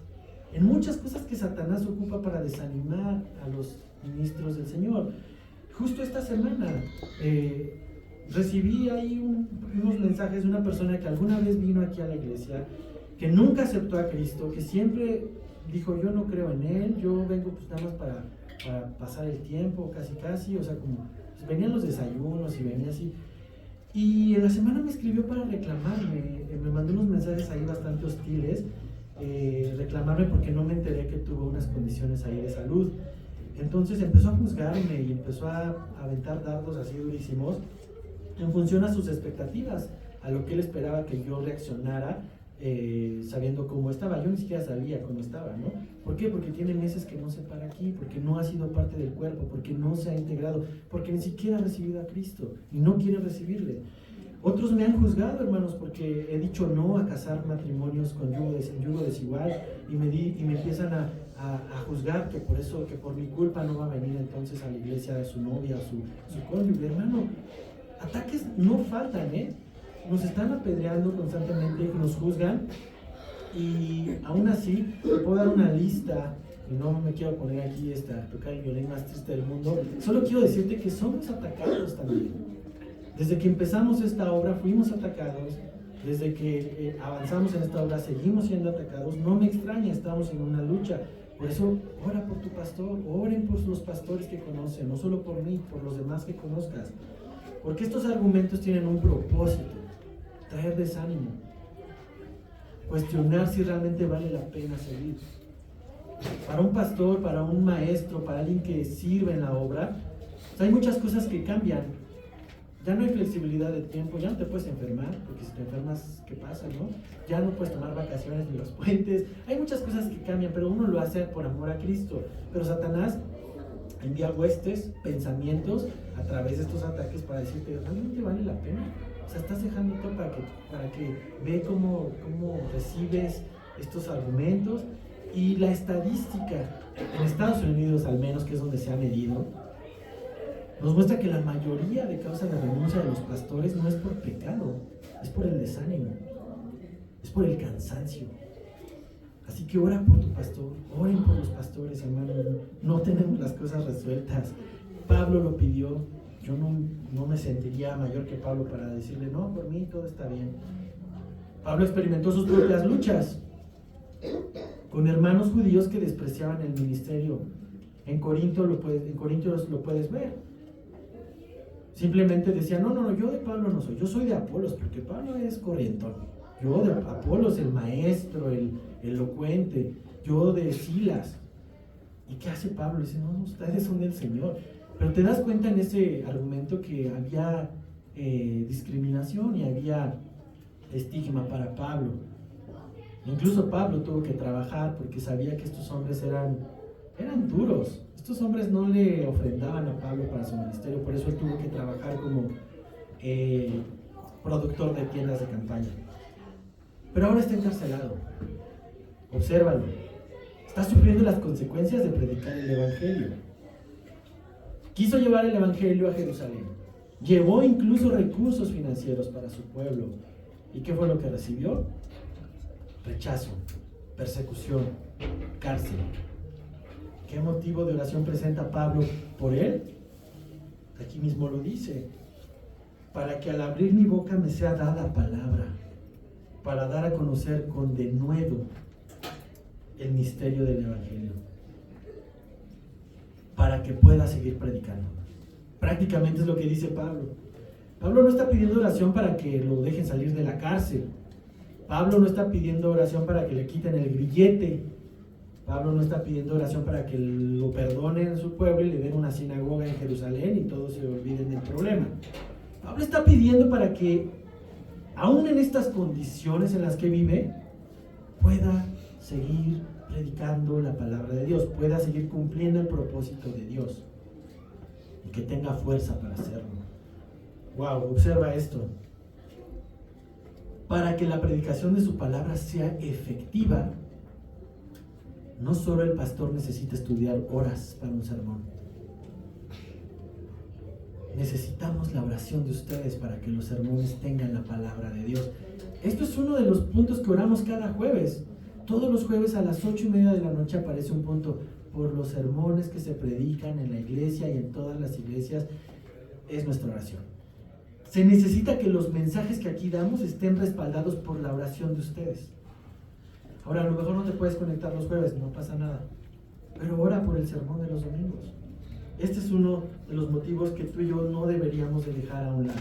en muchas cosas que Satanás ocupa para desanimar a los ministros del Señor. Justo esta semana recibí ahí unos mensajes de una persona que alguna vez vino aquí a la iglesia, que nunca aceptó a Cristo, que siempre dijo: yo no creo en Él, yo vengo pues nada más para pasar el tiempo, casi, o sea, como pues, venían los desayunos y venía así. Y en la semana me escribió para reclamarme, me mandó unos mensajes ahí bastante hostiles, reclamarme porque no me enteré que tuvo unas condiciones ahí de salud. Entonces empezó a juzgarme y empezó a aventar dardos así durísimos en función a sus expectativas, a lo que él esperaba que yo reaccionara, sabiendo cómo estaba. Yo ni siquiera sabía cómo estaba, ¿no? ¿Por qué? Porque tiene meses que no se para aquí, porque no ha sido parte del cuerpo, porque no se ha integrado, porque ni siquiera ha recibido a Cristo y no quiere recibirle. Otros me han juzgado, hermanos, porque he dicho no a casar matrimonios con yugo desigual y me empiezan a juzgar que por eso, que por mi culpa no va a venir entonces a la iglesia su novia o su cónyuge. Hermano, ataques no faltan, nos están apedreando constantemente, nos juzgan, y aún así te puedo dar una lista, y no me quiero poner aquí tocar el violín más triste del mundo. Solo quiero decirte que somos atacados también. Desde que empezamos esta obra fuimos atacados, desde que avanzamos en esta obra seguimos siendo atacados. No me extraña, estamos en una lucha. Por eso, ora por tu pastor, oren por los pastores que conocen, no solo por mí, por los demás que conozcas. Porque estos argumentos tienen un propósito: traer desánimo, cuestionar si realmente vale la pena seguir. Para un pastor, para un maestro, para alguien que sirve en la obra, pues hay muchas cosas que cambian. Ya no hay flexibilidad de tiempo, ya no te puedes enfermar, porque si te enfermas, ¿qué pasa, no? Ya no puedes tomar vacaciones ni los puentes. Hay muchas cosas que cambian, pero uno lo hace por amor a Cristo. Pero Satanás envía huestes, pensamientos a través de estos ataques para decirte, ¿realmente vale la pena? O sea, estás dejando todo para que ve cómo recibes estos argumentos. Y la estadística, en Estados Unidos al menos, que es donde se ha medido, nos muestra que la mayoría de causas de renuncia de los pastores no es por pecado, es por el desánimo, es por el cansancio. Así que ora por tu pastor, oren por los pastores, hermano. No tenemos las cosas resueltas. Pablo lo pidió. Yo no me sentiría mayor que Pablo para decirle, no, por mí todo está bien. Pablo experimentó sus propias luchas con hermanos judíos que despreciaban el ministerio. En Corintios lo puedes ver. Simplemente decía, no, yo de Pablo no soy, yo soy de Apolos, porque Pablo es corrientón. Yo de Apolos, el maestro, el elocuente, yo de Silas. ¿Y qué hace Pablo? Dice, no, ustedes son del Señor. Pero te das cuenta en ese argumento que había discriminación y había estigma para Pablo. Incluso Pablo tuvo que trabajar porque sabía que estos hombres eran duros. Estos hombres no le ofrendaban a Pablo para su ministerio, por eso él tuvo que trabajar como productor de tiendas de campaña. Pero ahora está encarcelado. Obsérvalo. Está sufriendo las consecuencias de predicar el Evangelio. Quiso llevar el Evangelio a Jerusalén. Llevó incluso recursos financieros para su pueblo. ¿Y qué fue lo que recibió? Rechazo, persecución, cárcel. ¿Qué motivo de oración presenta Pablo por él? Aquí mismo lo dice: para que al abrir mi boca me sea dada palabra, para dar a conocer con denuedo el misterio del Evangelio, para que pueda seguir predicando. Prácticamente es lo que dice Pablo. Pablo no está pidiendo oración para que lo dejen salir de la cárcel. Pablo no está pidiendo oración para que le quiten el grillete. Pablo no está pidiendo oración para que lo perdonen en su pueblo y le den una sinagoga en Jerusalén y todos se olviden del problema. Pablo está pidiendo para que, aún en estas condiciones en las que vive, pueda seguir predicando la palabra de Dios, pueda seguir cumpliendo el propósito de Dios y que tenga fuerza para hacerlo. Wow, observa esto. Para que la predicación de su palabra sea efectiva, no solo el pastor necesita estudiar horas para un sermón. Necesitamos la oración de ustedes para que los sermones tengan la palabra de Dios. Esto es uno de los puntos que oramos cada jueves. Todos los jueves a las 8:30 de la noche aparece un punto por los sermones que se predican en la iglesia y en todas las iglesias. Es nuestra oración. Se necesita que los mensajes que aquí damos estén respaldados por la oración de ustedes. Ahora, a lo mejor no te puedes conectar los jueves, no pasa nada, pero ora por el sermón de los domingos. Este es uno de los motivos que tú y yo no deberíamos de dejar a un lado.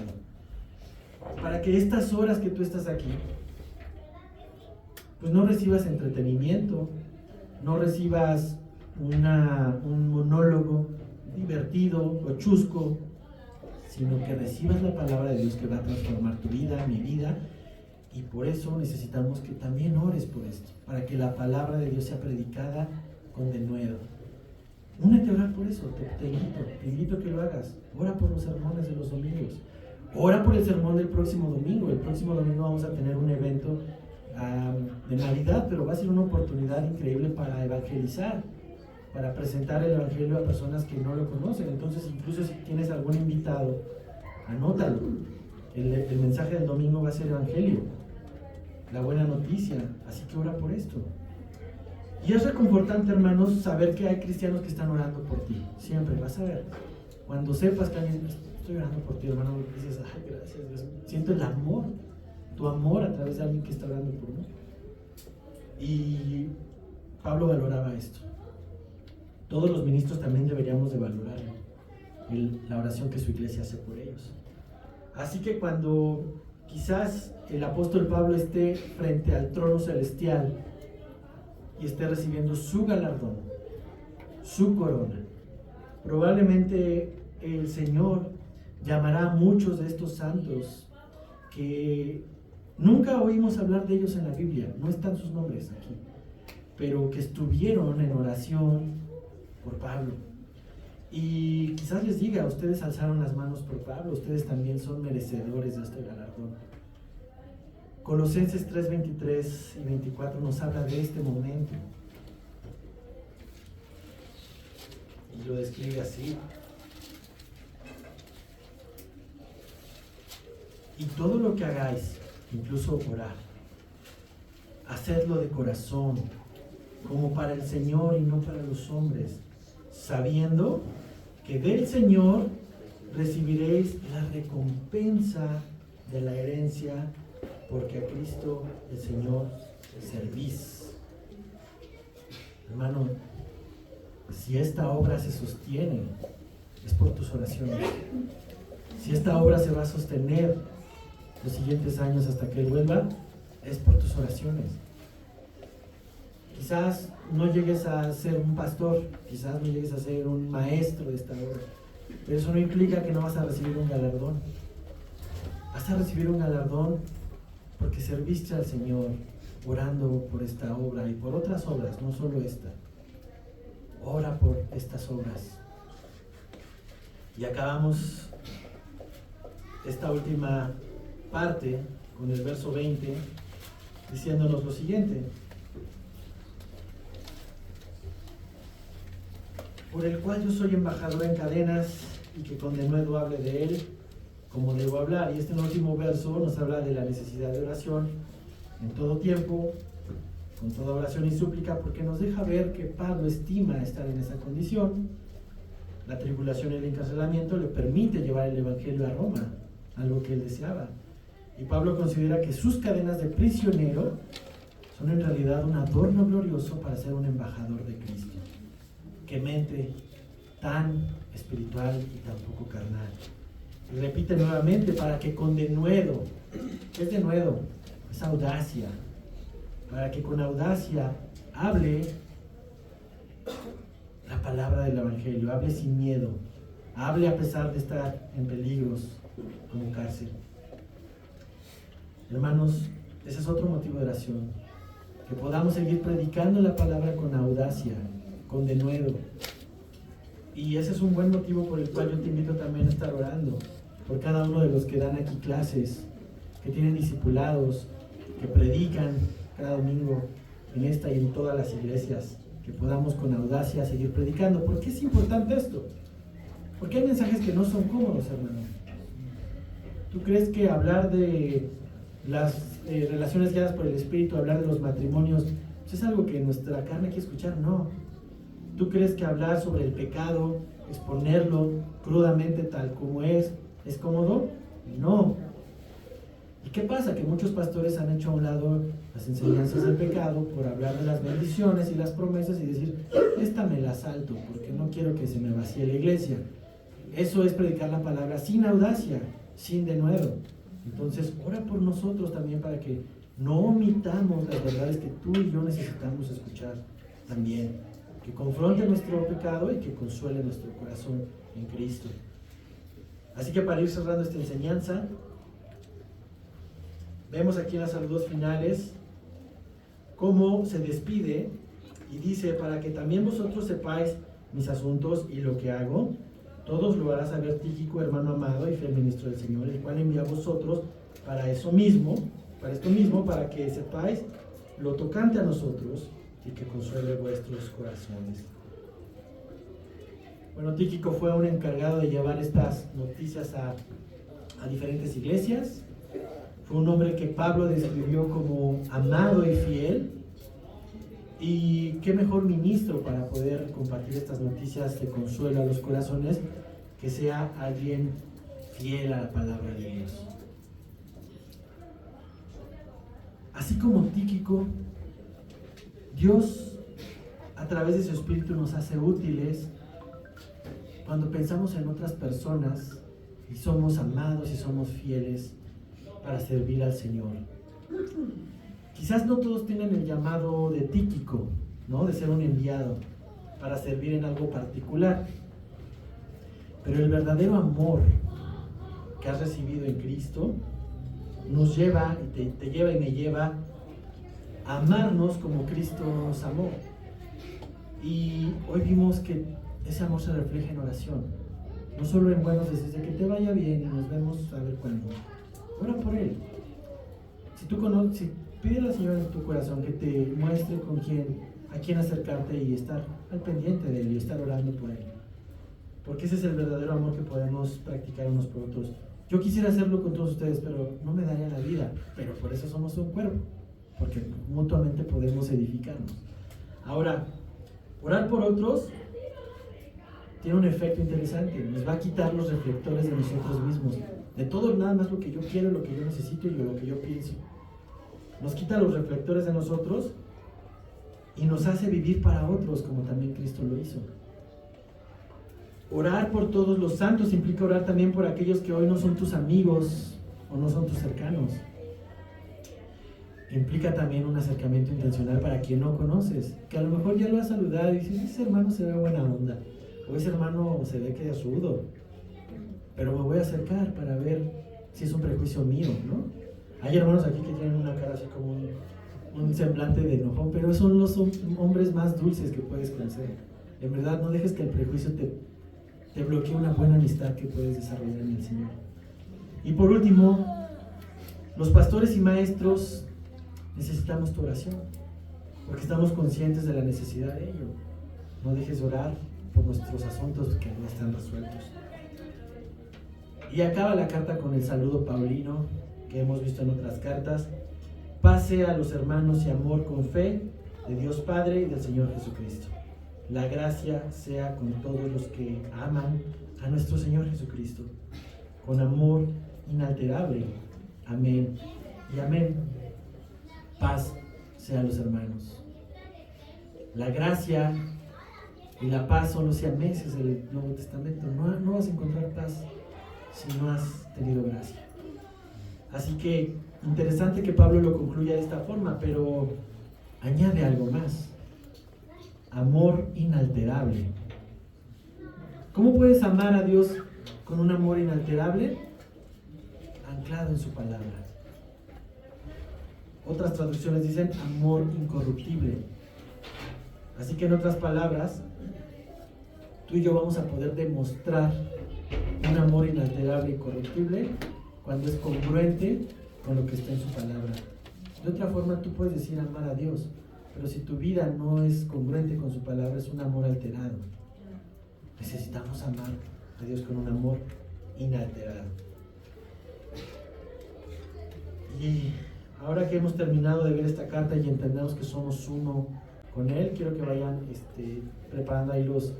Para que estas horas que tú estás aquí, pues no recibas entretenimiento, no recibas un monólogo divertido o chusco, sino que recibas la palabra de Dios que va a transformar tu vida, mi vida. Y por eso necesitamos que también ores por esto, para que la palabra de Dios sea predicada con denuedo. Únete a orar por eso, te invito a que lo hagas. Ora por los sermones de los domingos. Ora por el sermón del próximo domingo. El próximo domingo vamos a tener un evento de Navidad, pero va a ser una oportunidad increíble para evangelizar, para presentar el evangelio a personas que no lo conocen. Entonces, incluso si tienes algún invitado, anótalo. El mensaje del domingo va a ser evangelio, la buena noticia. Así que ora por esto. Y es reconfortante, hermanos, saber que hay cristianos que están orando por ti. Siempre vas a ver. Cuando sepas que alguien, estoy orando por ti, hermano, dices, ay, gracias Dios. Siento el amor, tu amor a través de alguien que está orando por mí. Y Pablo valoraba esto. Todos los ministros también deberíamos de valorar la oración que su iglesia hace por ellos. Así que cuando quizás el apóstol Pablo esté frente al trono celestial y esté recibiendo su galardón, su corona, probablemente el Señor llamará a muchos de estos santos que nunca oímos hablar de ellos en la Biblia, no están sus nombres aquí, pero que estuvieron en oración por Pablo. Y quizás les diga, ustedes alzaron las manos por Pablo, ustedes también son merecedores de este galardón. Colosenses 3:23 y 24 nos habla de este momento. Y lo describe así. Y todo lo que hagáis, incluso orar, hacedlo de corazón, como para el Señor y no para los hombres, sabiendo que del Señor recibiréis la recompensa de la herencia, porque a Cristo el Señor servís. Hermano, si esta obra se sostiene, es por tus oraciones. Si esta obra se va a sostener los siguientes años hasta que Él vuelva, es por tus oraciones. Quizás no llegues a ser un pastor, quizás no llegues a ser un maestro de esta obra, pero eso no implica que no vas a recibir un galardón. Vas a recibir un galardón porque serviste al Señor orando por esta obra y por otras obras, no solo esta. Ora por estas obras. Y acabamos esta última parte con el verso 20 diciéndonos lo siguiente: por el cual yo soy embajador en cadenas, y que con denuedo hable de él como debo hablar. Y este último verso nos habla de la necesidad de oración en todo tiempo, con toda oración y súplica, porque nos deja ver que Pablo estima estar en esa condición. La tribulación y el encarcelamiento le permite llevar el evangelio a Roma, algo que él deseaba. Y Pablo considera que sus cadenas de prisionero son en realidad un adorno glorioso para ser un embajador de Cristo. Qué mente tan espiritual y tan poco carnal. Y repite nuevamente, para que con denuedo, ¿qué es denuedo? Es audacia. Para que con audacia hable la palabra del evangelio, hable sin miedo, hable a pesar de estar en peligros como cárcel. Hermanos, ese es otro motivo de oración, que podamos seguir predicando la palabra con audacia, con denuedo. Y ese es un buen motivo por el cual yo te invito también a estar orando por cada uno de los que dan aquí clases, que tienen discipulados, que predican cada domingo en esta y en todas las iglesias, que podamos con audacia seguir predicando. ¿Por qué es importante esto? Porque hay mensajes que no son cómodos, hermano. ¿Tú crees que hablar de las relaciones guiadas por el Espíritu, hablar de los matrimonios, pues es algo que nuestra carne quiere escuchar? No. ¿Tú crees que hablar sobre el pecado, exponerlo crudamente tal como es cómodo? No. ¿Y qué pasa? Que muchos pastores han hecho a un lado las enseñanzas del pecado por hablar de las bendiciones y las promesas y decir, esta me la salto porque no quiero que se me vacíe la iglesia. Eso es predicar la palabra sin audacia, sin denuedo. Entonces, ora por nosotros también para que no omitamos las verdades que tú y yo necesitamos escuchar también. Que confronte nuestro pecado y que consuele nuestro corazón en Cristo. Así que para ir cerrando esta enseñanza, vemos aquí en las saludos finales cómo se despide y dice, para que también vosotros sepáis mis asuntos y lo que hago, Todos lo hará saber Tíquico, hermano amado y fiel ministro del Señor, el cual envía a vosotros para esto mismo, para que sepáis lo tocante a nosotros y que consuele vuestros corazones. Bueno, Tíquico fue un encargado de llevar estas noticias a diferentes iglesias. Fue un hombre que Pablo describió como amado y fiel. Y qué mejor ministro para poder compartir estas noticias de consuelo a los corazones que sea alguien fiel a la palabra de Dios. Así como Tíquico, Dios a través de su Espíritu nos hace útiles cuando pensamos en otras personas y somos amados y somos fieles para servir al Señor. Quizás no todos tienen el llamado de Tíquico, ¿no? De ser un enviado para servir en algo particular. Pero el verdadero amor que has recibido en Cristo nos lleva, y te lleva y me lleva a amarnos como Cristo nos amó. Y hoy vimos que ese amor se refleja en oración. No solo en buenos deseos de que te vaya bien y nos vemos a ver cuándo. Ora por Él. Si pídele al Señor en tu corazón que te muestre a quién acercarte y estar al pendiente de Él y estar orando por Él. Porque ese es el verdadero amor que podemos practicar unos por otros. Yo quisiera hacerlo con todos ustedes, pero no me daría la vida. Pero por eso somos un cuerpo, porque mutuamente podemos edificarnos. Ahora, orar por otros tiene un efecto interesante. Nos va a quitar los reflectores de nosotros mismos. De todo nada más lo que yo quiero, lo que yo necesito y lo que yo pienso. Nos quita los reflectores de nosotros y nos hace vivir para otros, como también Cristo lo hizo. Orar por todos los santos implica orar también por aquellos que hoy no son tus amigos o no son tus cercanos. Implica también un acercamiento intencional para quien no conoces, que a lo mejor ya lo has saludado y dices, ese hermano se ve buena onda, o ese hermano se ve que es rudo, pero me voy a acercar para ver si es un prejuicio mío, ¿no? Hay hermanos aquí que tienen una cara así como un semblante de enojón, pero son los hombres más dulces que puedes conocer. En verdad, no dejes que el prejuicio te bloquee una buena amistad que puedes desarrollar en el Señor. Y por último, los pastores y maestros necesitamos tu oración, porque estamos conscientes de la necesidad de ello. No dejes de orar por nuestros asuntos que no están resueltos. Y acaba la carta con el saludo paulino que hemos visto en otras cartas. Pase a los hermanos y amor con fe de Dios Padre y del Señor Jesucristo. La gracia sea con todos los que aman a nuestro Señor Jesucristo, con amor inalterable. Amén y amén. Paz sea a los hermanos. La gracia y la paz son los siameses del Nuevo Testamento. No vas a encontrar paz si no has tenido gracia. Así que interesante que Pablo lo concluya de esta forma, pero añade algo más. Amor inalterable. ¿Cómo puedes amar a Dios con un amor inalterable? Anclado en su palabra. Otras traducciones dicen amor incorruptible. Así que en otras palabras, tú y yo vamos a poder demostrar un amor inalterable y corruptible cuando es congruente con lo que está en su palabra. De otra forma, tú puedes decir amar a Dios, pero si tu vida no es congruente con su palabra, es un amor alterado. Necesitamos amar a Dios con un amor inalterado. Y ahora que hemos terminado de ver esta carta y entendemos que somos uno con Él, quiero que vayan preparando ahí los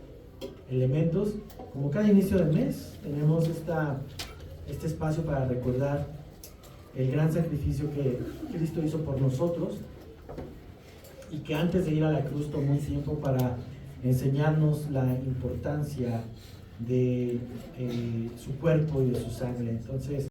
elementos. Como cada inicio de mes, tenemos este espacio para recordar el gran sacrificio que Cristo hizo por nosotros y que antes de ir a la cruz tomó un tiempo para enseñarnos la importancia de su cuerpo y de su sangre. Entonces,